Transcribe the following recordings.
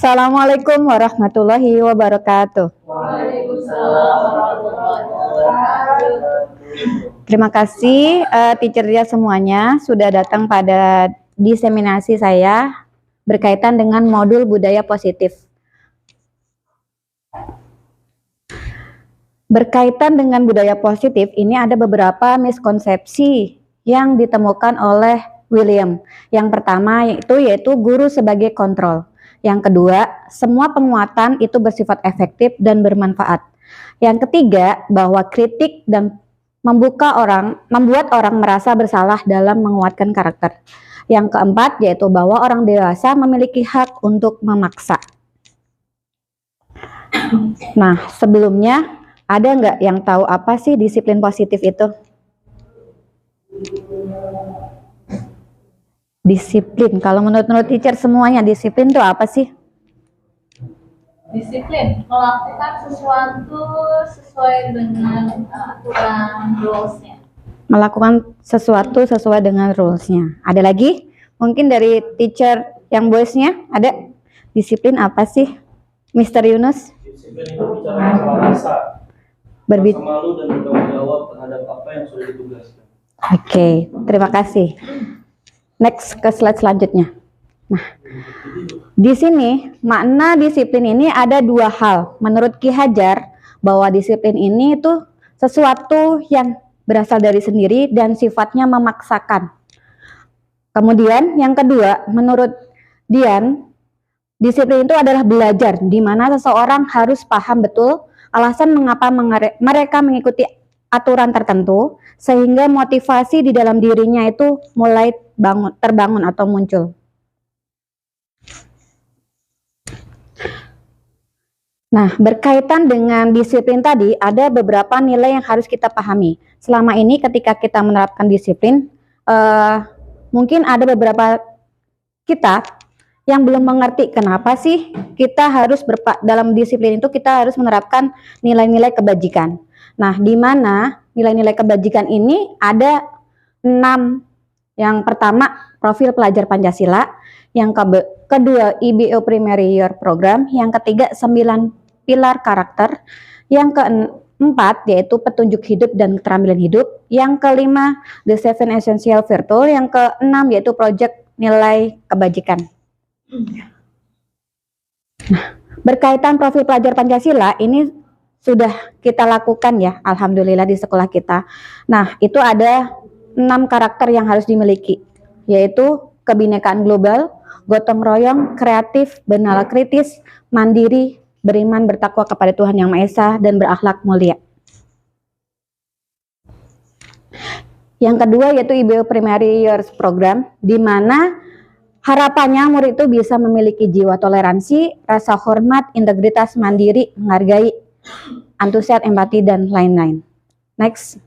Assalamualaikum warahmatullahi wabarakatuh. Waalaikumsalam warahmatullahi wabarakatuh. Terima kasih teacher dia semuanya sudah datang pada diseminasi saya berkaitan dengan modul budaya positif. Berkaitan dengan budaya positif ini ada beberapa miskonsepsi yang ditemukan oleh William. Yang pertama yaitu guru sebagai kontrol. Yang kedua, semua penguatan itu bersifat efektif dan bermanfaat. Yang ketiga, bahwa kritik dan membuat orang merasa bersalah dalam menguatkan karakter. Yang keempat, yaitu bahwa orang dewasa memiliki hak untuk memaksa. Nah, sebelumnya ada nggak yang tahu apa sih disiplin positif itu? Disiplin, kalau menurut teacher semuanya disiplin itu apa sih? Disiplin, melakukan sesuatu sesuai dengan aturan rules-nya. Melakukan sesuatu sesuai dengan rules-nya. Ada lagi? Mungkin dari teacher yang boys-nya ada? Disiplin apa sih? Mr. Yunus? Disiplin itu bicara masalah rasa malu dan bertanggung jawab terhadap apa yang sudah ditugaskan. Oke, terima kasih. Next ke slide selanjutnya. Nah, di sini makna disiplin ini ada dua hal. Menurut Ki Hajar, bahwa disiplin ini itu sesuatu yang berasal dari sendiri dan sifatnya memaksakan. Kemudian yang kedua, menurut Dian, disiplin itu adalah belajar, di mana seseorang harus paham betul alasan mengapa mereka mengikuti aturan tertentu, sehingga motivasi di dalam dirinya itu mulai terbangun atau muncul. Nah, berkaitan dengan disiplin tadi, ada beberapa nilai yang harus kita pahami. Selama ini ketika kita menerapkan disiplin, mungkin ada beberapa kita yang belum mengerti kenapa sih kita harus dalam disiplin itu kita harus menerapkan nilai-nilai kebajikan. Nah, di mana nilai-nilai kebajikan ini ada 6. Yang pertama, profil pelajar Pancasila. Yang kedua, IBO Primary Year Program. Yang ketiga, 9 pilar karakter. Yang keempat, yaitu petunjuk hidup dan keterampilan hidup. Yang kelima, The 7 Essential Virtue. Yang keenam, yaitu project nilai kebajikan. Nah, berkaitan profil pelajar Pancasila, ini sudah kita lakukan ya, alhamdulillah di sekolah kita. Nah, itu ada 6 karakter yang harus dimiliki, yaitu kebinekaan global, gotong royong, kreatif, bernalar kritis, mandiri, beriman, bertakwa kepada Tuhan Yang Maha Esa, dan berakhlak mulia. Yang kedua yaitu IBO Primary Years Program, di mana harapannya murid itu bisa memiliki jiwa toleransi, rasa hormat, integritas, mandiri, menghargai, antusias, empati, dan lain-lain. Next.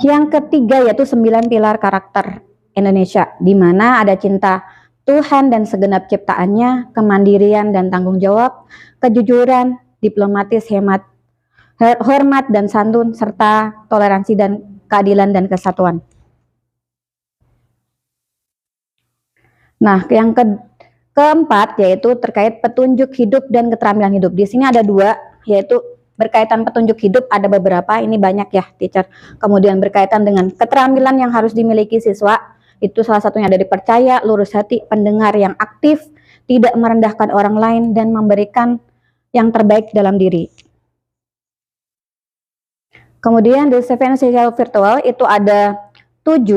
Yang ketiga yaitu 9 pilar karakter Indonesia, di mana ada cinta Tuhan dan segenap ciptaannya, kemandirian dan tanggung jawab, kejujuran, diplomatis, hormat dan santun, serta toleransi dan keadilan dan kesatuan. Nah, yang keempat yaitu terkait petunjuk hidup dan keterampilan hidup. Di sini ada 2, yaitu berkaitan petunjuk hidup ada beberapa, ini banyak ya teacher. Kemudian berkaitan dengan keterampilan yang harus dimiliki siswa, itu salah satunya dari percaya, lurus hati, pendengar yang aktif, tidak merendahkan orang lain, dan memberikan yang terbaik dalam diri. Kemudian The 7 Essential Virtue itu ada 7,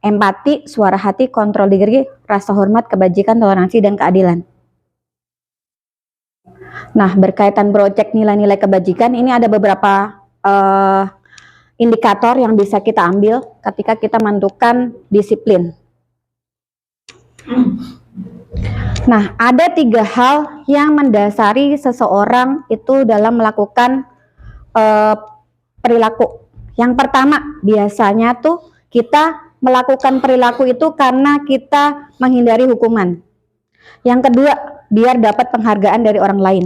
empati, suara hati, kontrol diri, rasa hormat, kebajikan, toleransi, dan keadilan. Nah, berkaitan project nilai-nilai kebajikan, ini ada beberapa indikator yang bisa kita ambil ketika kita menentukan disiplin. Nah, ada 3 hal yang mendasari seseorang itu dalam melakukan perilaku. Yang pertama, biasanya tuh kita melakukan perilaku itu karena kita menghindari hukuman. Yang kedua, biar dapat penghargaan dari orang lain.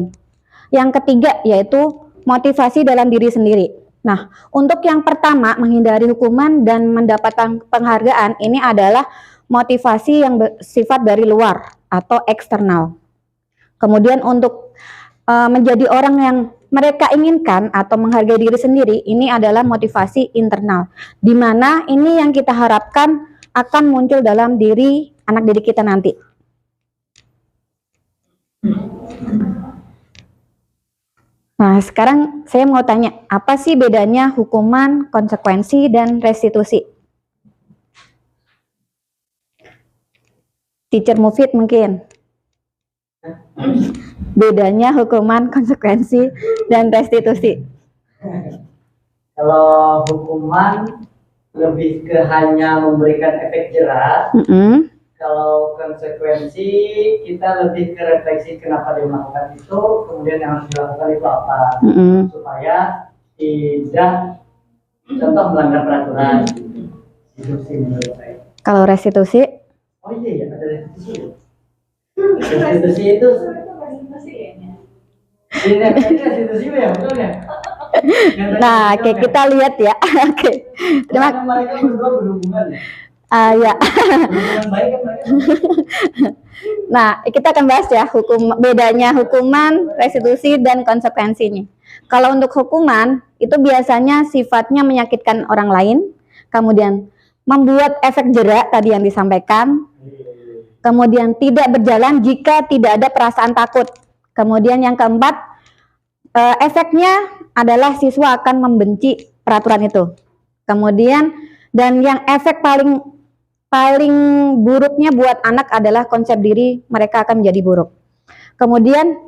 Yang ketiga, yaitu motivasi dalam diri sendiri. Nah, untuk yang pertama, menghindari hukuman dan mendapatkan penghargaan, ini adalah motivasi yang bersifat dari luar atau eksternal. Kemudian untuk menjadi orang yang mereka inginkan atau menghargai diri sendiri, ini adalah motivasi internal, di mana ini yang kita harapkan akan muncul dalam diri anak didik kita nanti. Nah, sekarang saya mau tanya, apa sih bedanya hukuman, konsekuensi, dan restitusi? Teacher Mufid mungkin. Bedanya hukuman, konsekuensi, dan restitusi. Kalau hukuman lebih ke hanya memberikan efek jerah. Kalau konsekuensi kita lebih ke refleksi kenapa dia melakukan itu, kemudian yang harus dilakukan itu apa, supaya tidak contoh melanggar peraturan. Itu sih menurut saya. Kalau restitusi? Oh iya ya, ada restitusi. Restitusi itu ini restitusi ya, betul ya? Nah, oke, kita lihat ya. Oke. Terima kasih. Mereka berdua berhubungan ya. Ya. Berhubungan baik kan mereka. Nah, kita akan bahas ya bedanya hukuman, restitusi, dan konsekuensinya. Kalau untuk hukuman, itu biasanya sifatnya menyakitkan orang lain, kemudian membuat efek jerak tadi yang disampaikan, kemudian tidak berjalan jika tidak ada perasaan takut. Kemudian yang keempat, efeknya adalah siswa akan membenci peraturan itu. Kemudian, dan yang efek paling buruknya buat anak adalah konsep diri mereka akan menjadi buruk. Kemudian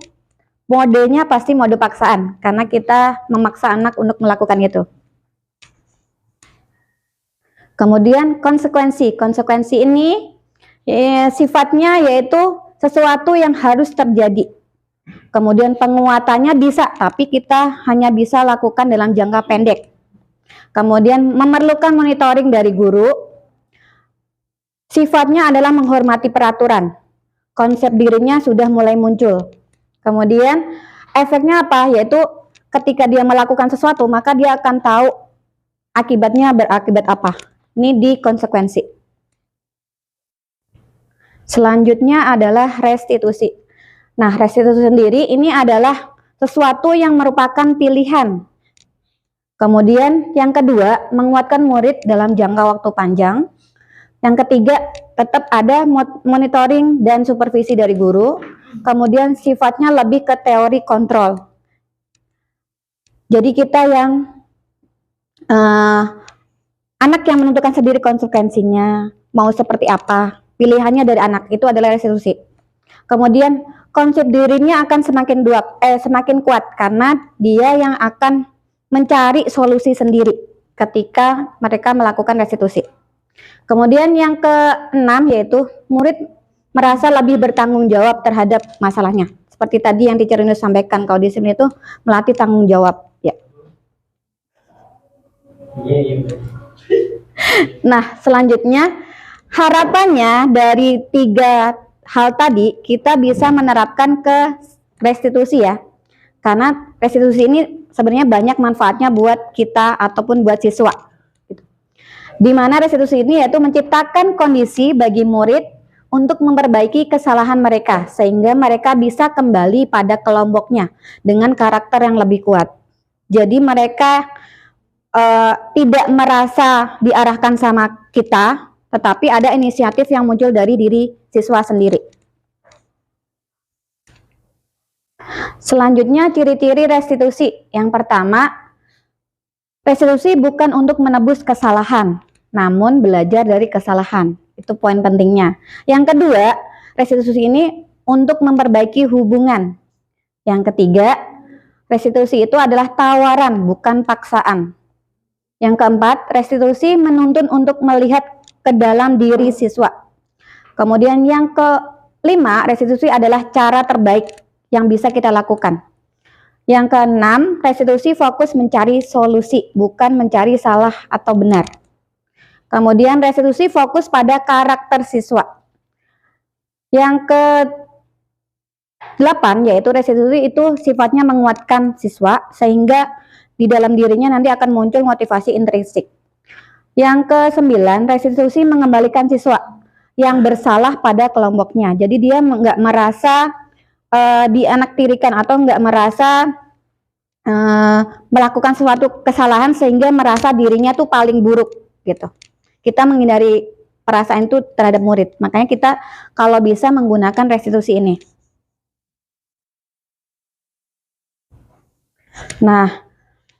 modenya pasti mode paksaan, karena kita memaksa anak untuk melakukan itu. Kemudian konsekuensi ini sifatnya yaitu sesuatu yang harus terjadi. Kemudian penguatannya bisa, tapi kita hanya bisa lakukan dalam jangka pendek. Kemudian memerlukan monitoring dari guru. Sifatnya adalah menghormati peraturan. Konsep dirinya sudah mulai muncul. Kemudian efeknya apa? Yaitu ketika dia melakukan sesuatu, maka dia akan tahu akibatnya berakibat apa. Ini di konsekuensi. Selanjutnya adalah restitusi. Nah, restitusi sendiri ini adalah sesuatu yang merupakan pilihan. Kemudian yang kedua, menguatkan murid dalam jangka waktu panjang. Yang ketiga, tetap ada monitoring dan supervisi dari guru. Kemudian sifatnya lebih ke teori kontrol. Jadi kita yang anak yang menentukan sendiri konsekuensinya, mau seperti apa, pilihannya dari anak, itu adalah restitusi. Kemudian konsep dirinya akan semakin kuat karena dia yang akan mencari solusi sendiri ketika mereka melakukan restitusi. Kemudian yang keenam yaitu murid merasa lebih bertanggung jawab terhadap masalahnya. Seperti tadi yang Teacher Yunus sampaikan, kalau di sini itu melatih tanggung jawab. Ya. Nah, selanjutnya harapannya dari 3 hal tadi kita bisa menerapkan ke restitusi ya. Karena restitusi ini sebenarnya banyak manfaatnya buat kita ataupun buat siswa. Di mana restitusi ini yaitu menciptakan kondisi bagi murid untuk memperbaiki kesalahan mereka sehingga mereka bisa kembali pada kelompoknya dengan karakter yang lebih kuat. Jadi mereka tidak merasa diarahkan sama kita, tetapi ada inisiatif yang muncul dari diri siswa sendiri. Selanjutnya ciri-ciri restitusi. Yang pertama, restitusi bukan untuk menebus kesalahan, namun belajar dari kesalahan. Itu poin pentingnya. Yang kedua, restitusi ini untuk memperbaiki hubungan. Yang ketiga, restitusi itu adalah tawaran, bukan paksaan. Yang keempat, restitusi menuntun untuk melihat ke dalam diri siswa. Kemudian yang kelima, restitusi adalah cara terbaik yang bisa kita lakukan. Yang keenam, restitusi fokus mencari solusi, bukan mencari salah atau benar. Kemudian restitusi fokus pada karakter siswa. Yang ke-8 yaitu restitusi itu sifatnya menguatkan siswa sehingga di dalam dirinya nanti akan muncul motivasi intrinsik. Yang ke-9, restitusi mengembalikan siswa. yang bersalah pada kelompoknya. Jadi dia nggak merasa dianaktirikan atau nggak merasa melakukan suatu kesalahan sehingga merasa dirinya tuh paling buruk gitu. Kita menghindari perasaan itu terhadap murid. Makanya kita kalau bisa menggunakan restitusi ini. Nah,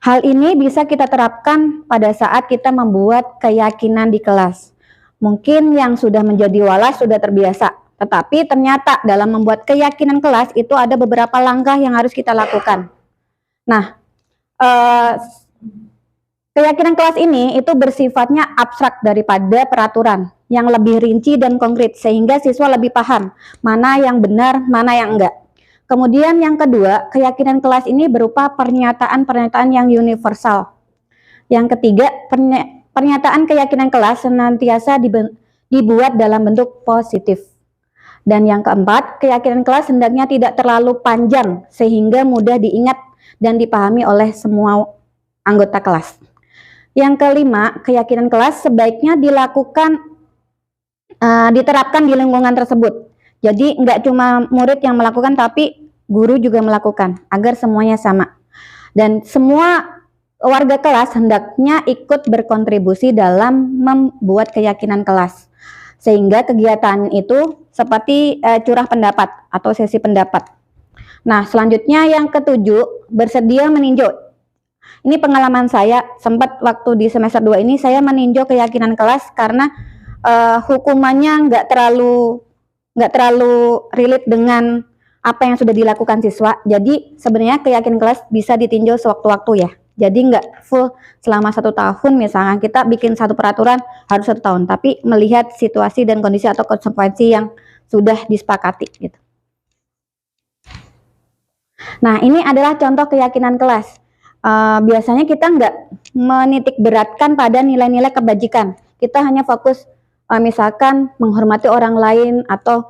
hal ini bisa kita terapkan pada saat kita membuat keyakinan di kelas. Mungkin yang sudah menjadi walas sudah terbiasa, tetapi ternyata dalam membuat keyakinan kelas itu ada beberapa langkah yang harus kita lakukan. Nah, keyakinan kelas ini itu bersifatnya abstrak daripada peraturan yang lebih rinci dan konkret sehingga siswa lebih paham mana yang benar, mana yang enggak. Kemudian yang kedua, keyakinan kelas ini berupa pernyataan-pernyataan yang universal. Yang ketiga, pernyataan keyakinan kelas senantiasa dibuat dalam bentuk positif. Dan yang keempat, keyakinan kelas hendaknya tidak terlalu panjang sehingga mudah diingat dan dipahami oleh semua anggota kelas. Yang kelima, keyakinan kelas sebaiknya diterapkan di lingkungan tersebut. Jadi nggak cuma murid yang melakukan, tapi guru juga melakukan agar semuanya sama. Dan semua warga kelas hendaknya ikut berkontribusi dalam membuat keyakinan kelas. Sehingga kegiatan itu seperti curah pendapat atau sesi pendapat. Nah, selanjutnya yang ketujuh, bersedia meninjau. Ini pengalaman saya, sempat waktu di semester 2 ini saya meninjau keyakinan kelas karena hukumannya nggak terlalu relate dengan apa yang sudah dilakukan siswa. Jadi sebenarnya keyakinan kelas bisa ditinjau sewaktu-waktu ya. Jadi nggak full selama 1 tahun, misalnya kita bikin satu peraturan harus 1 tahun, tapi melihat situasi dan kondisi atau konsekuensi yang sudah disepakati gitu. Nah, ini adalah contoh keyakinan kelas. Biasanya kita nggak menitik beratkan pada nilai-nilai kebajikan. Kita hanya fokus misalkan menghormati orang lain atau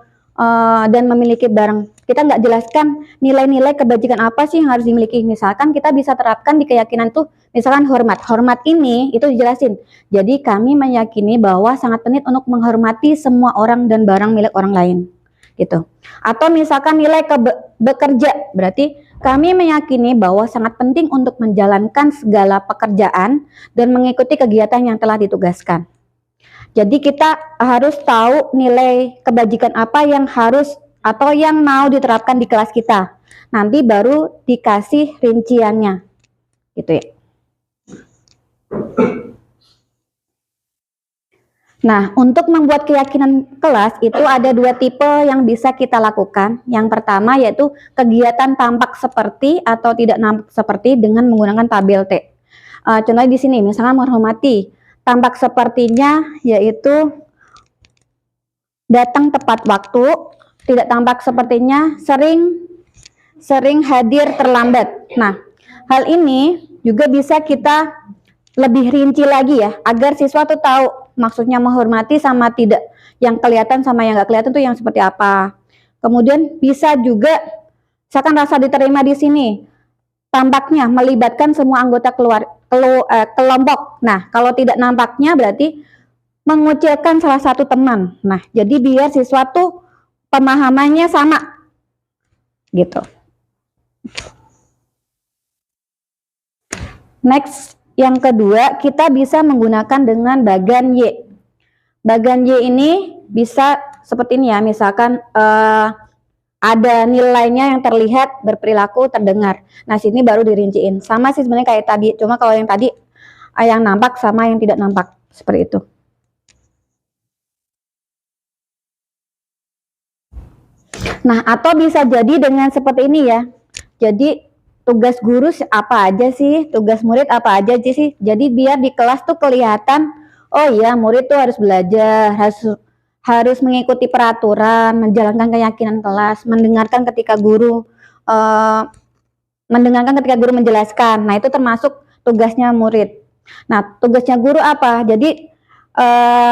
dan memiliki barang. Kita nggak jelaskan nilai-nilai kebajikan apa sih yang harus dimiliki. Misalkan kita bisa terapkan di keyakinan tuh, misalkan hormat. Hormat ini itu dijelasin. Jadi kami meyakini bahwa sangat penting untuk menghormati semua orang dan barang milik orang lain. Gitu. Atau misalkan nilai bekerja, berarti kami meyakini bahwa sangat penting untuk menjalankan segala pekerjaan dan mengikuti kegiatan yang telah ditugaskan. Jadi kita harus tahu nilai kebajikan apa yang harus atau yang mau diterapkan di kelas kita. Nanti baru dikasih rinciannya. Gitu ya. Nah, untuk membuat keyakinan kelas itu ada 2 tipe yang bisa kita lakukan. Yang pertama yaitu kegiatan tampak seperti atau tidak nampak seperti dengan menggunakan tabel T. Contohnya di sini, misalnya menghormati. Tampak sepertinya yaitu datang tepat waktu. Tidak tampak sepertinya sering hadir terlambat. Nah, hal ini juga bisa kita lebih rinci lagi ya, agar siswa tuh tahu maksudnya menghormati sama tidak, yang kelihatan sama yang nggak kelihatan tuh yang seperti apa. Kemudian bisa juga misalkan rasa diterima di sini tampaknya melibatkan semua anggota kelompok. Nah, kalau tidak nampaknya berarti mengucilkan salah satu teman. Nah, jadi biar siswa tuh pemahamannya sama gitu. Next, yang kedua, kita bisa menggunakan dengan bagan Y. Bagan Y ini bisa seperti ini ya, misalkan ada nilainya yang terlihat, berperilaku, terdengar. Nah, sini baru dirinciin. Sama sih sebenarnya kayak tadi, cuma kalau yang tadi yang nampak sama yang tidak nampak, seperti itu. Nah, atau bisa jadi dengan seperti ini ya. Jadi tugas guru apa aja sih, tugas murid apa aja sih. Jadi biar di kelas tuh kelihatan, oh iya murid tuh harus belajar, harus mengikuti peraturan, menjalankan keyakinan kelas, mendengarkan ketika guru menjelaskan. Nah, itu termasuk tugasnya murid. Nah, tugasnya guru apa? Jadi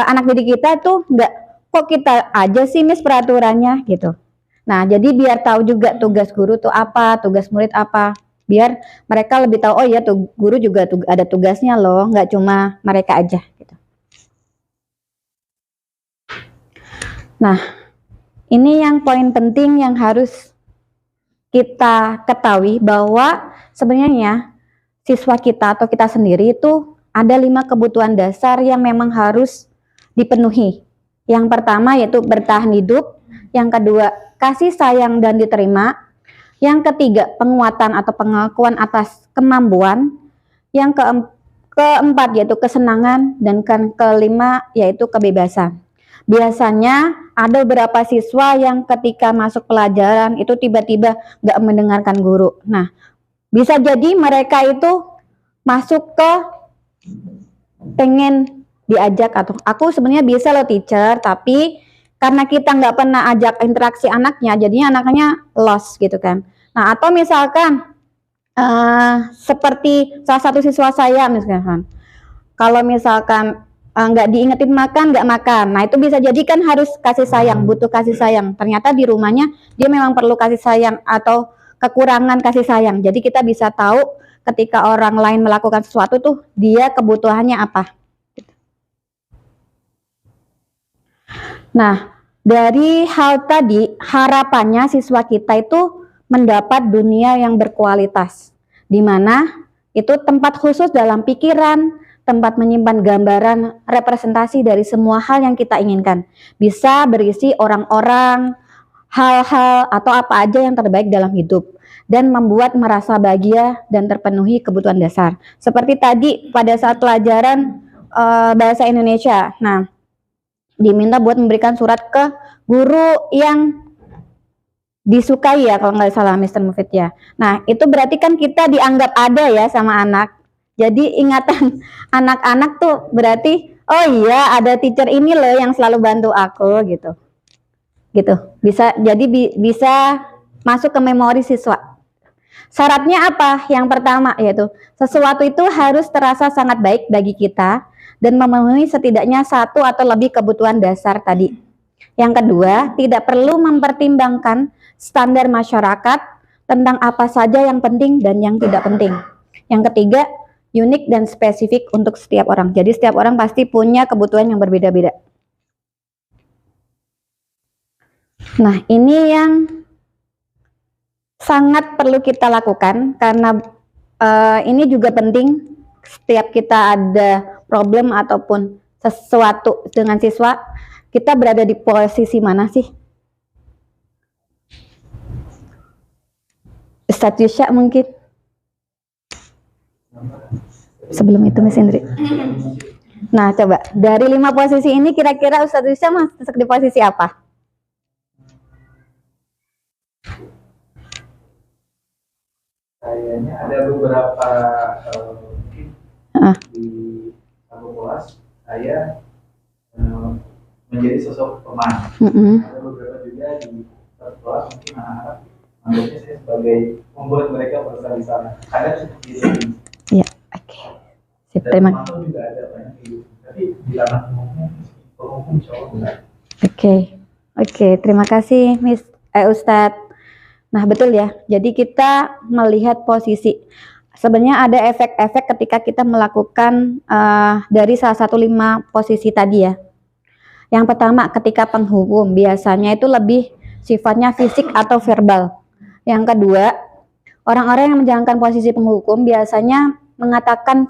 anak didik kita tuh nggak kok kita aja sih Miss peraturannya gitu. Nah, jadi biar tahu juga tugas guru tuh apa, tugas murid apa. Biar mereka lebih tahu, oh ya guru juga ada tugasnya loh, nggak cuma mereka aja gitu. Nah, ini yang poin penting yang harus kita ketahui, bahwa sebenarnya siswa kita atau kita sendiri itu ada 5 kebutuhan dasar yang memang harus dipenuhi. Yang pertama yaitu bertahan hidup, yang kedua kasih sayang dan diterima, yang ketiga penguatan atau pengakuan atas kemampuan, yang keempat yaitu kesenangan, dan kelima yaitu kebebasan. Biasanya ada beberapa siswa yang ketika masuk pelajaran itu tiba-tiba nggak mendengarkan guru. Nah, bisa jadi mereka itu masuk ke pengen diajak, atau aku sebenarnya bisa loh teacher, tapi karena kita nggak pernah ajak interaksi anaknya, jadinya anaknya lost gitu kan. Nah, atau misalkan seperti salah satu siswa saya misalkan, kalau misalkan nggak diingetin makan, nggak makan. Nah, itu bisa jadi kan harus kasih sayang, butuh kasih sayang. Ternyata di rumahnya dia memang perlu kasih sayang atau kekurangan kasih sayang. Jadi kita bisa tahu ketika orang lain melakukan sesuatu tuh dia kebutuhannya apa. Nah, dari hal tadi harapannya siswa kita itu mendapat dunia yang berkualitas, di mana itu tempat khusus dalam pikiran, tempat menyimpan gambaran representasi dari semua hal yang kita inginkan. Bisa berisi orang-orang, hal-hal, atau apa aja yang terbaik dalam hidup, dan membuat merasa bahagia dan terpenuhi kebutuhan dasar. Seperti tadi pada saat pelajaran bahasa Indonesia, nah diminta buat memberikan surat ke guru yang disukai ya, kalau nggak salah Mr. Mufid ya. Nah, itu berarti kan kita dianggap ada ya sama anak. Jadi ingatan anak-anak tuh berarti, oh iya ada teacher ini loh yang selalu bantu aku gitu. Gitu. Bisa jadi bisa masuk ke memori siswa. Syaratnya apa? Yang pertama yaitu sesuatu itu harus terasa sangat baik bagi kita dan memenuhi setidaknya 1 atau lebih kebutuhan dasar tadi. Yang kedua, tidak perlu mempertimbangkan standar masyarakat tentang apa saja yang penting dan yang tidak penting. Yang ketiga, unik dan spesifik untuk setiap orang. Jadi setiap orang pasti punya kebutuhan yang berbeda-beda. Nah, ini yang sangat perlu kita lakukan karena ini juga penting setiap kita ada problem ataupun sesuatu dengan siswa, kita berada di posisi mana sih? Ustadz Yusya mungkin? Sebelum itu Miss Indri. Nah, coba dari 5 posisi ini kira-kira Ustadz Yusya masuk di posisi apa? Kayaknya ada beberapa mungkin di satu kelas saya menjadi sosok teman. Ada beberapa juga di satu kelas mungkin anak-anak anggapnya saya sebagai membuat mereka merasa di sana. Ada seperti itu. Iya, oke. Terima kasih. Juga ada banyak itu. Tapi di ranah umum insya Allah enggak. Oke, terima kasih Miss Ustadz. Nah, betul ya. Jadi kita melihat posisi. Sebenarnya ada efek-efek ketika kita melakukan dari salah satu 5 posisi tadi ya. Yang pertama, ketika penghukum biasanya itu lebih sifatnya fisik atau verbal. Yang kedua, orang-orang yang menjalankan posisi penghukum biasanya mengatakan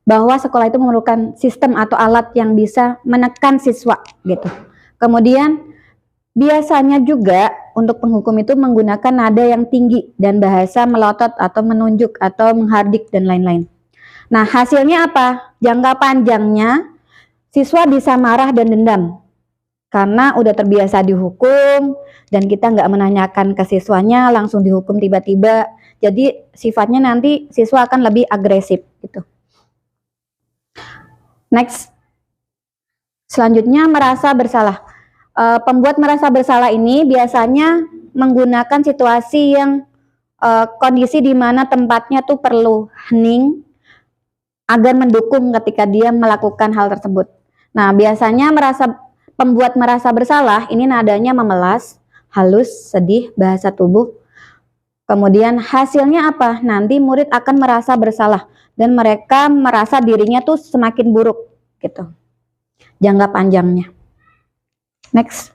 bahwa sekolah itu memerlukan sistem atau alat yang bisa menekan siswa gitu. Kemudian biasanya juga untuk penghukum itu menggunakan nada yang tinggi dan bahasa melotot atau menunjuk atau menghardik dan lain-lain. Nah, hasilnya apa? Jangka panjangnya siswa bisa marah dan dendam karena udah terbiasa dihukum dan kita nggak menanyakan ke siswanya, langsung dihukum tiba-tiba. Jadi sifatnya nanti siswa akan lebih agresif gitu. Next, selanjutnya merasa bersalah. Pembuat merasa bersalah ini biasanya menggunakan situasi yang kondisi di mana tempatnya tuh perlu hening agar mendukung ketika dia melakukan hal tersebut. Nah, biasanya pembuat merasa bersalah ini nadanya memelas, halus, sedih, bahasa tubuh. Kemudian hasilnya apa? Nanti murid akan merasa bersalah dan mereka merasa dirinya tuh semakin buruk gitu. Jangka panjangnya. Next.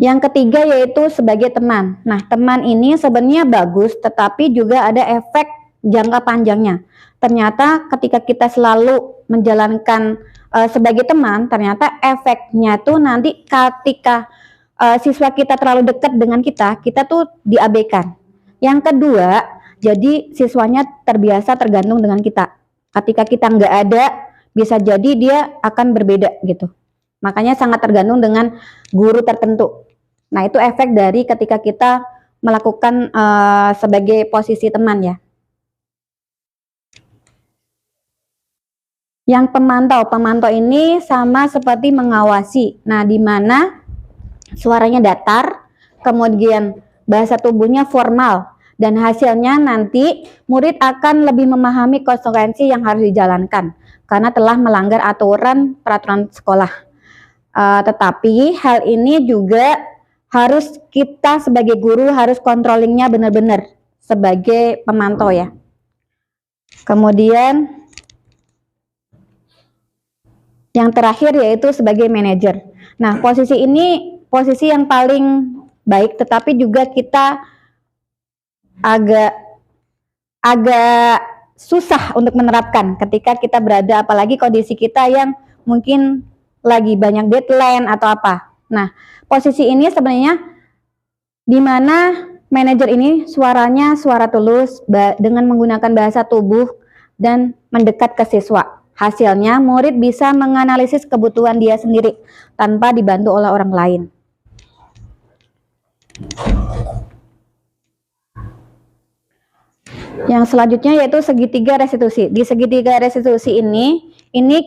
Yang ketiga yaitu sebagai teman. Nah, teman ini sebenarnya bagus, tetapi juga ada efek jangka panjangnya. Ternyata ketika kita selalu menjalankan sebagai teman, ternyata efeknya tuh nanti ketika siswa kita terlalu dekat dengan kita tuh diabaikan. Yang kedua, jadi siswanya terbiasa tergantung dengan kita. Ketika kita nggak ada, bisa jadi dia akan berbeda gitu. Makanya sangat tergantung dengan guru tertentu. Nah, itu efek dari ketika kita melakukan sebagai posisi teman ya. Yang pemantau ini sama seperti mengawasi. Nah, di mana suaranya datar, kemudian bahasa tubuhnya formal, dan hasilnya nanti murid akan lebih memahami konsekuensi yang harus dijalankan karena telah melanggar aturan peraturan sekolah. Tetapi hal ini juga harus kita sebagai guru harus controllingnya benar-benar sebagai pemantau ya. Kemudian yang terakhir yaitu sebagai manajer. Nah, posisi ini posisi yang paling baik, tetapi juga kita agak susah untuk menerapkan ketika kita berada, apalagi kondisi kita yang mungkin lagi banyak deadline atau apa. Nah, posisi ini sebenarnya di mana manajer ini suaranya suara tulus dengan menggunakan bahasa tubuh dan mendekat ke siswa. Hasilnya murid bisa menganalisis kebutuhan dia sendiri tanpa dibantu oleh orang lain. Yang selanjutnya yaitu segitiga restitusi. Di segitiga restitusi ini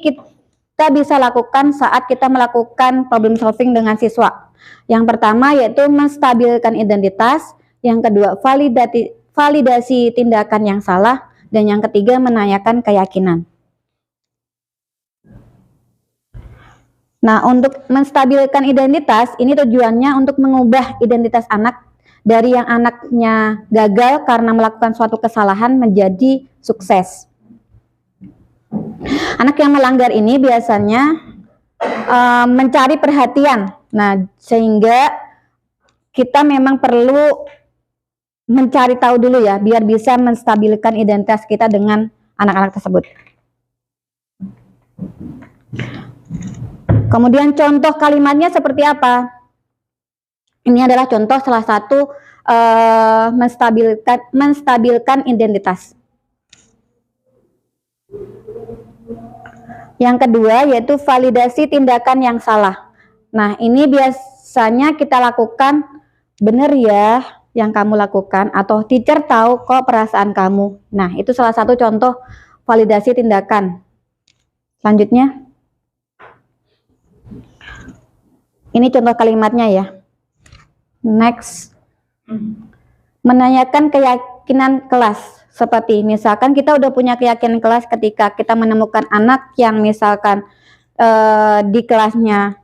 kita bisa lakukan saat kita melakukan problem solving dengan siswa. Yang pertama yaitu menstabilkan identitas, yang kedua validasi tindakan yang salah, dan yang ketiga menanyakan keyakinan. Nah, untuk menstabilkan identitas ini tujuannya untuk mengubah identitas anak dari yang anaknya gagal karena melakukan suatu kesalahan menjadi sukses. Anak yang melanggar ini biasanya mencari perhatian. Nah, sehingga kita memang perlu mencari tahu dulu ya, biar bisa menstabilkan identitas kita dengan anak-anak tersebut. Kemudian contoh kalimatnya seperti apa? Ini adalah contoh salah satu menstabilkan identitas. Yang kedua yaitu validasi tindakan yang salah. Nah, ini biasanya kita lakukan, benar ya yang kamu lakukan, atau teacher tahu kok perasaan kamu. Nah, itu salah satu contoh validasi tindakan. Selanjutnya, ini contoh kalimatnya ya. Next, menanyakan keyakinan kelas. Seperti misalkan kita udah punya keyakinan kelas ketika kita menemukan anak yang misalkan di kelasnya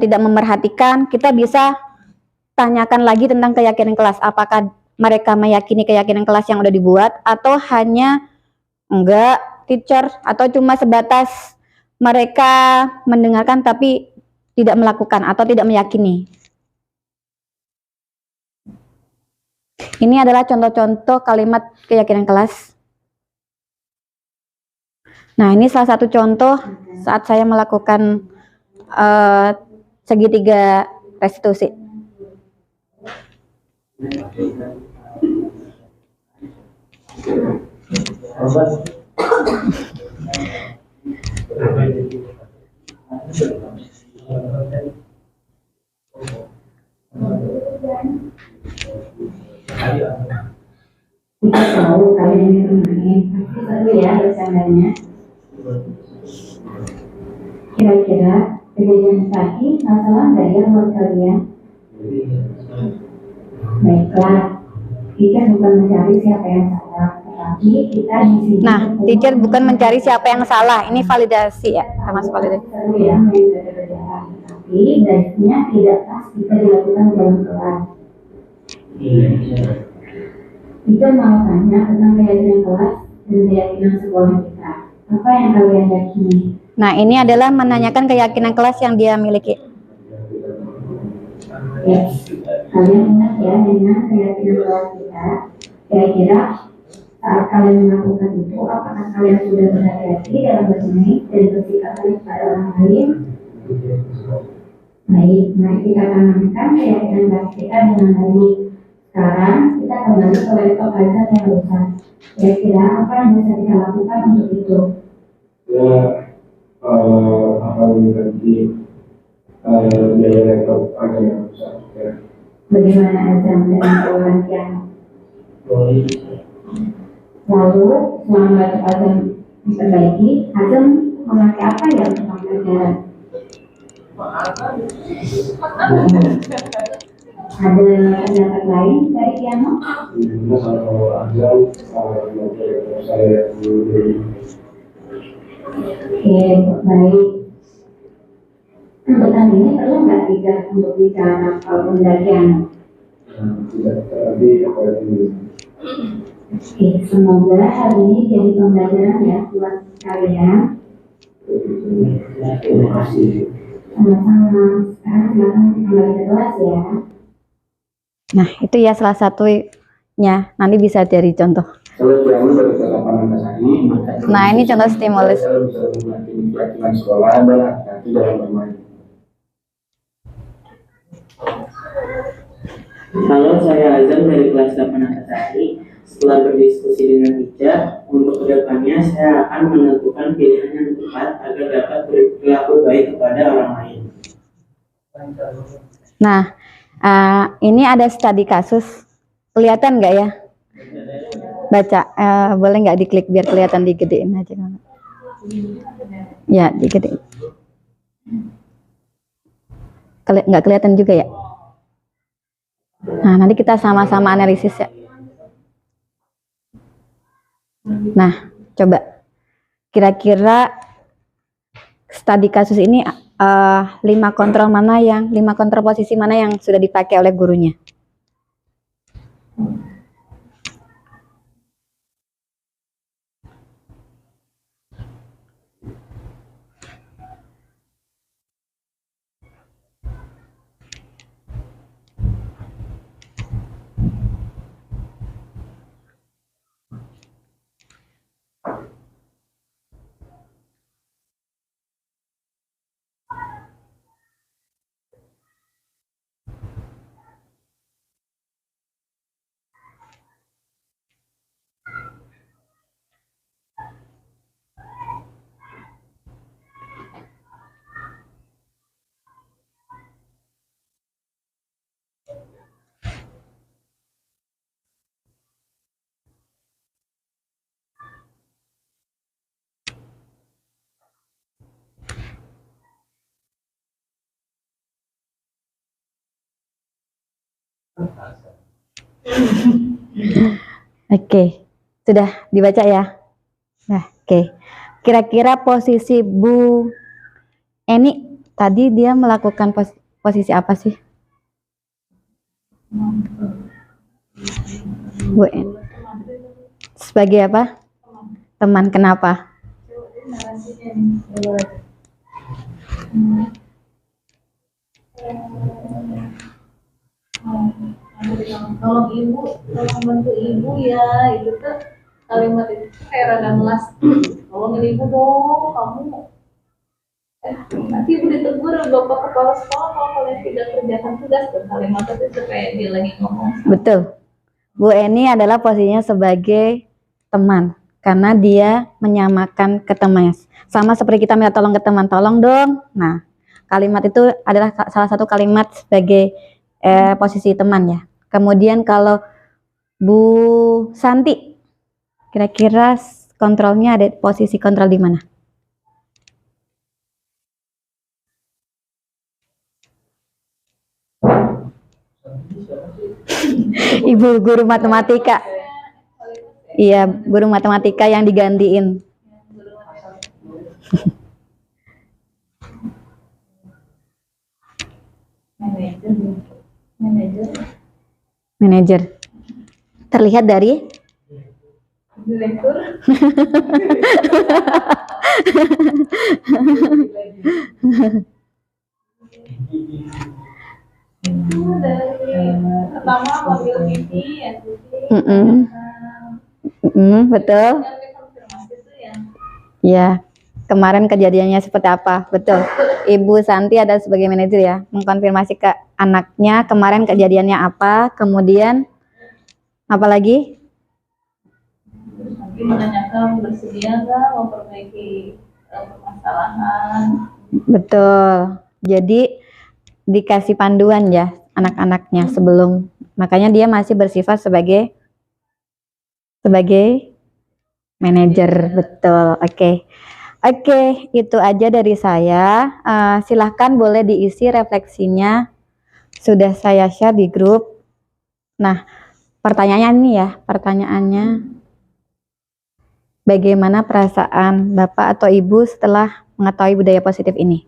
tidak memerhatikan, kita bisa tanyakan lagi tentang keyakinan kelas. Apakah mereka meyakini keyakinan kelas yang udah dibuat, atau hanya enggak teacher, atau cuma sebatas mereka mendengarkan tapi tidak melakukan atau tidak meyakini. Ini adalah contoh-contoh kalimat keyakinan kelas. Nah, ini salah satu contoh saat saya melakukan segitiga restitusi. Kita tahu kalian ini temannya pasti seru ya bercandanya. Kira-kira kejadian tadi masalah nggak ya buat kalian? Baiklah, kita bukan mencari siapa yang salah, tetapi kita di sini. Nah, teacher bukan mencari siapa yang salah, ini validasi ya, termasuk validasi. Seru ya, metode berjalan, tapi baiknya tidak pas kita dilakukan dalam kelas. Kita mau tanya tentang keyakinan kelas dan keyakinan sekolah kita. Apa yang kalian yakini? Nah, ini adalah menanyakan keyakinan kelas yang dia miliki. Ya, kalian ingat ya dengan keyakinan kelas kita. Kira-kira saat kalian melakukan itu, apakah kalian sudah berhati-hati dalam bermain dan bersikap baik pada orang lain? Baik, mari kita tanamkan keyakinan kelas kita dengan baik. Sekarang kita kembali ke laptop Aizan yang rusak. Kira-kira apa yang bisa kita lakukan untuk itu? Ya, akan mengganti biaya laptop agar yang rusak. Ya. Bagaimana Azam dengan penggantian? Lalu, selama laptop Azam diperbaiki, Azam memakai apa ya untuk pembelajaran? Ada pendapat lain dari Tiano? Nah, kalau ada saya dulu. Oke, baik. Untuk kali ini perlu nggak tidak untuk bicara pendakian? Tidak terjadi apa yang Oke, semoga hari ini jadi pembelajaran ya buat kalian. terima kasih. Sama-sama. Sekarang silakan kembali ke kelas ya. Nah, itu ya salah satunya. Nanti bisa dari contoh. Kalau Tiano dari lapangan dasari, Nah, ini contoh stimulus. saya bisa menikmati keyakinan sekolah dan hati dalam bermain. Halo, saya Azam dari kelas 8 Antasari. Setelah berdiskusi dengan Ica, untuk kedepannya saya akan menentukan pilihan yang tepat agar dapat berlaku baik kepada orang lain. Nah, ini ada studi kasus. Kelihatan nggak ya? Baca, boleh nggak diklik biar kelihatan, digedein aja. Ya, digedein. Nggak kelihatan juga ya? Nah, nanti kita sama-sama analisis ya. Nah, coba. Kira-kira studi kasus ini 5 kontrol posisi mana yang sudah dipakai oleh gurunya? Oke, sudah dibaca ya. Nah, oke. Kira-kira posisi Bu Eni tadi dia melakukan posisi apa sih? Bu Eni sebagai apa? Teman. Kenapa? Tolong ibu, tolong bantu ibu ya, itu tuh kalimat itu kayak rada melas. Tolongin ibu dong, kamu. Nanti ibu ditegur bapak kepala sekolah kalau kalian tidak kerjakan tugas. Tuh kalimat itu kayak dia lagi ngomong. Betul. Bu Eni adalah posisinya sebagai teman karena dia menyamakan ke temannya. Sama seperti kita minta tolong ke teman, tolong dong. Nah, kalimat itu adalah salah satu kalimat sebagai posisi teman ya. Kemudian kalau Bu Santi, kira-kira kontrolnya ada posisi kontrol di mana? Ibu guru matematika. Iya, guru matematika yang digantiin. Manajer. Terlihat dari Direktur. Dari pertama mobil TV ya, betul. konfirmasi itu ya. Ya, kemarin kejadiannya seperti apa? Betul. Ibu Santi ada sebagai manajer ya, mengkonfirmasi ke anaknya kemarin kejadiannya apa, kemudian apa lagi? Terus nanti menanyakan bersedia nggak memperbaiki permasalahan. Betul. Jadi dikasih panduan ya anak-anaknya sebelum, makanya dia masih bersifat sebagai manajer. Betul. Oke, itu aja dari saya. Silahkan boleh diisi refleksinya, sudah saya share di grup. Nah, pertanyaannya, bagaimana perasaan Bapak atau Ibu setelah mengetahui budaya positif ini?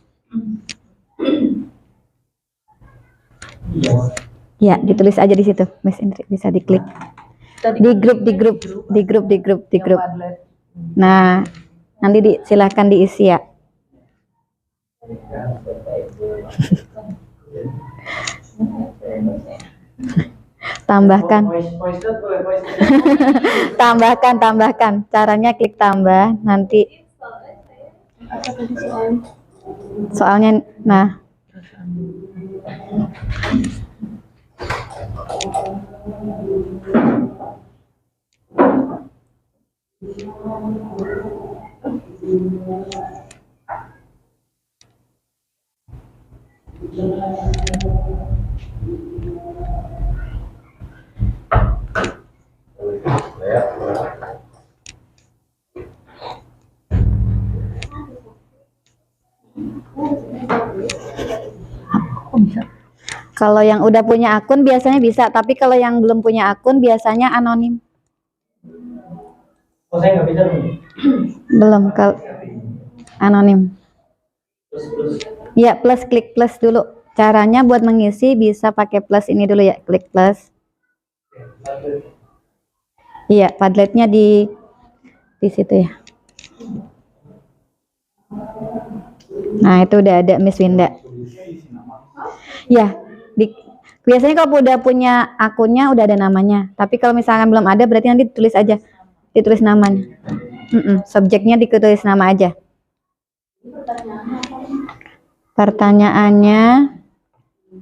Ya, ditulis aja di situ, Miss Indri, bisa diklik. Di grup. Nah, nanti silahkan diisi ya. Tambahkan. Caranya klik tambah, nanti soalnya, nah. Kalau yang udah punya akun biasanya bisa, tapi kalau yang belum punya akun biasanya anonim. Oh, saya nggak bisa dong. Belum, kalau anonim. Ya, klik plus dulu. Caranya buat mengisi bisa pakai plus ini dulu ya, klik plus. Iya, Padletnya di situ ya. Nah, itu udah ada Miss Winda. Ya, biasanya kalau udah punya akunnya udah ada namanya. Tapi kalau misalkan belum ada berarti nanti ditulis namanya. Subjeknya ditulis nama aja. Pertanyaannya,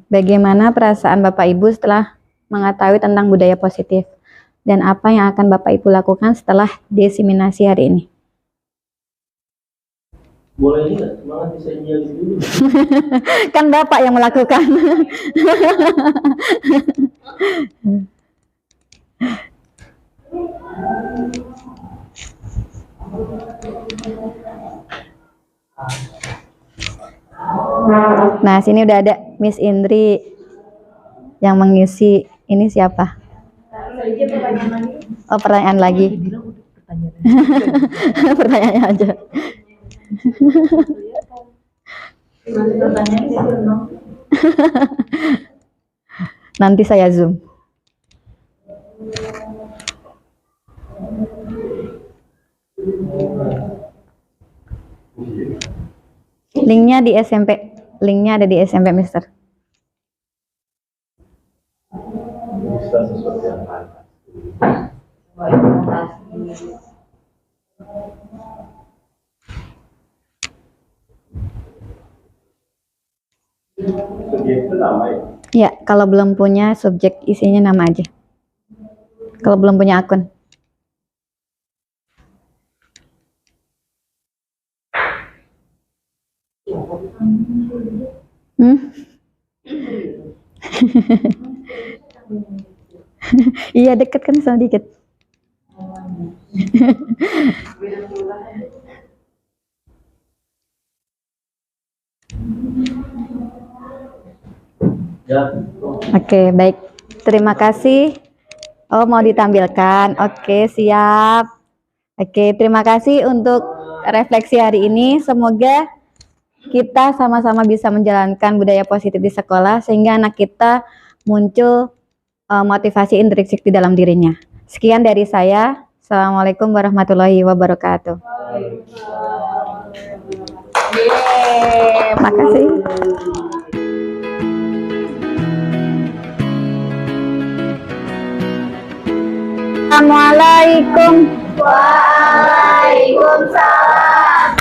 bagaimana perasaan Bapak Ibu setelah mengetahui tentang budaya positif? Dan apa yang akan Bapak Ibu lakukan setelah diseminasi hari ini? Boleh nggak? Semangat bisa jadi dulu. Kan Bapak yang melakukan. Nah, sini udah ada Miss Indri yang mengisi. Ini siapa? Oh, pertanyaan lagi. Pertanyaannya aja. Nanti saya zoom. Linknya di SMP. Linknya ada di SMP, Mister. Bisa sesuatu yang lain. Subjek itu nama ya? Ya, kalau belum punya subjek isinya nama aja. Kalau belum punya akun. Iya, deket kan sama dikit. Oke, baik. Terima kasih. Oh, mau ditampilkan. Oke, siap. Oke, terima kasih untuk refleksi hari ini. Semoga kita sama-sama bisa menjalankan budaya positif di sekolah sehingga anak kita muncul motivasi intrinsik di dalam dirinya. Sekian dari saya. Assalamualaikum warahmatullahi wabarakatuh. Makasih. Assalamualaikum. Waalaikumsalam.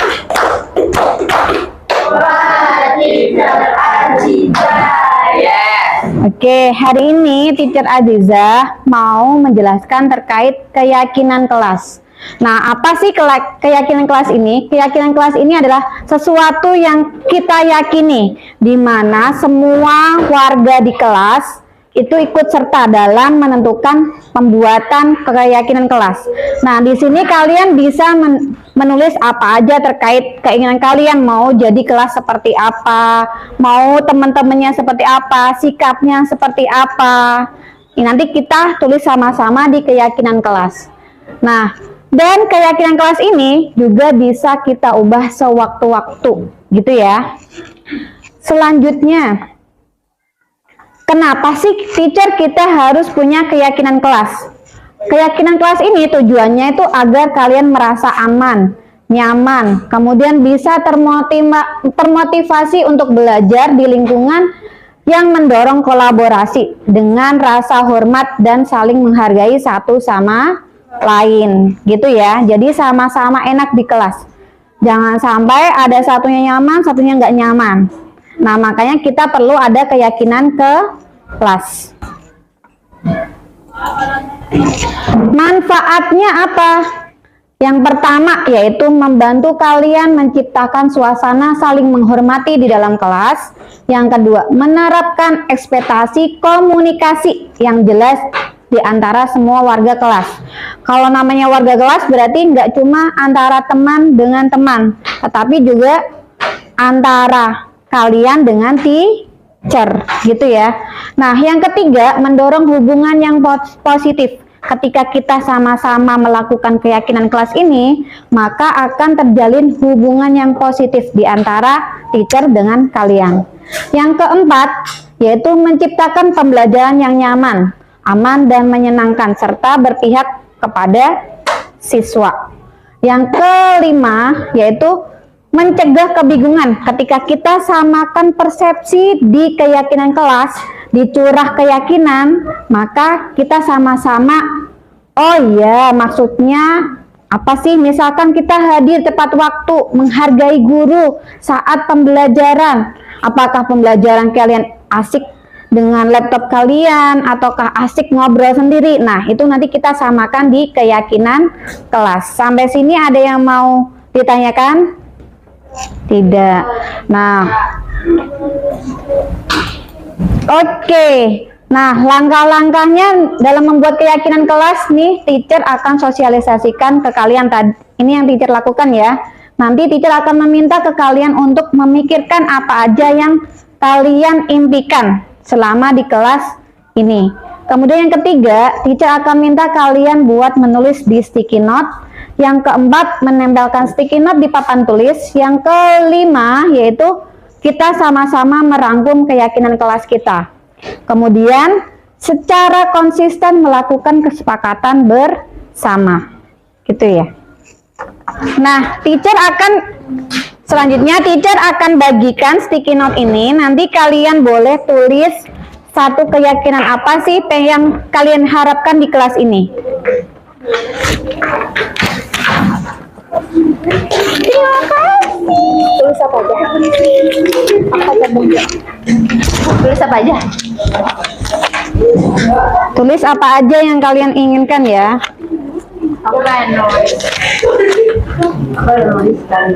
Oke, hari ini Teacher Aziza mau menjelaskan terkait keyakinan kelas. Nah, apa sih keyakinan kelas ini? Keyakinan kelas ini adalah sesuatu yang kita yakini, di mana semua warga di kelas itu ikut serta dalam menentukan pembuatan keyakinan kelas. Nah, di sini kalian bisa menulis apa aja terkait keinginan kalian, mau jadi kelas seperti apa, mau teman-temannya seperti apa, sikapnya seperti apa. Ini nanti kita tulis sama-sama di keyakinan kelas. Nah, dan keyakinan kelas ini juga bisa kita ubah sewaktu-waktu, gitu ya. Selanjutnya, kenapa sih teacher kita harus punya keyakinan kelas? Keyakinan kelas ini tujuannya itu agar kalian merasa aman, nyaman, kemudian bisa termotivasi untuk belajar di lingkungan yang mendorong kolaborasi dengan rasa hormat dan saling menghargai satu sama lain, gitu ya. Jadi sama-sama enak di kelas. Jangan sampai ada satunya nyaman, satunya nggak nyaman. Nah, makanya kita perlu ada keyakinan ke kelas. Manfaatnya apa? Yang pertama yaitu membantu kalian menciptakan suasana saling menghormati di dalam kelas. Yang kedua, menerapkan ekspektasi komunikasi yang jelas di antara semua warga kelas. Kalau namanya warga kelas berarti nggak cuma antara teman dengan teman, tetapi juga antara kalian dengan teacher, gitu ya. Nah, yang ketiga, mendorong hubungan yang positif. Ketika kita sama-sama melakukan keyakinan kelas ini, maka akan terjalin hubungan yang positif di antara teacher dengan kalian. Yang keempat, yaitu menciptakan pembelajaran yang nyaman, aman, dan menyenangkan, serta berpihak kepada siswa. Yang kelima, yaitu mencegah kebingungan. Ketika kita samakan persepsi di keyakinan kelas, di curah keyakinan, maka kita sama-sama, oh iya, maksudnya apa sih? Misalkan kita hadir tepat waktu, menghargai guru saat pembelajaran. Apakah pembelajaran kalian asik dengan laptop kalian, ataukah asik ngobrol sendiri? Nah, itu nanti kita samakan di keyakinan kelas. Sampai sini ada yang mau ditanyakan? Tidak. Nah, oke. Nah, langkah-langkahnya dalam membuat keyakinan kelas nih, teacher akan sosialisasikan ke kalian tadi. Ini yang teacher lakukan ya. Nanti teacher akan meminta ke kalian untuk memikirkan apa aja yang kalian impikan selama di kelas ini. Kemudian yang ketiga, teacher akan minta kalian buat menulis di sticky note. Yang keempat, menempelkan sticky note di papan tulis. Yang kelima, yaitu kita sama-sama merangkum keyakinan kelas kita. Kemudian, secara konsisten melakukan kesepakatan bersama. Gitu ya. Nah, selanjutnya teacher akan bagikan sticky note ini. Nanti kalian boleh tulis satu keyakinan apa sih yang kalian harapkan di kelas ini. Terima kasih. Tulis apa aja? Tulis apa aja? Tulis apa aja yang kalian inginkan ya. Aku kan nulis. Aku nulis kan.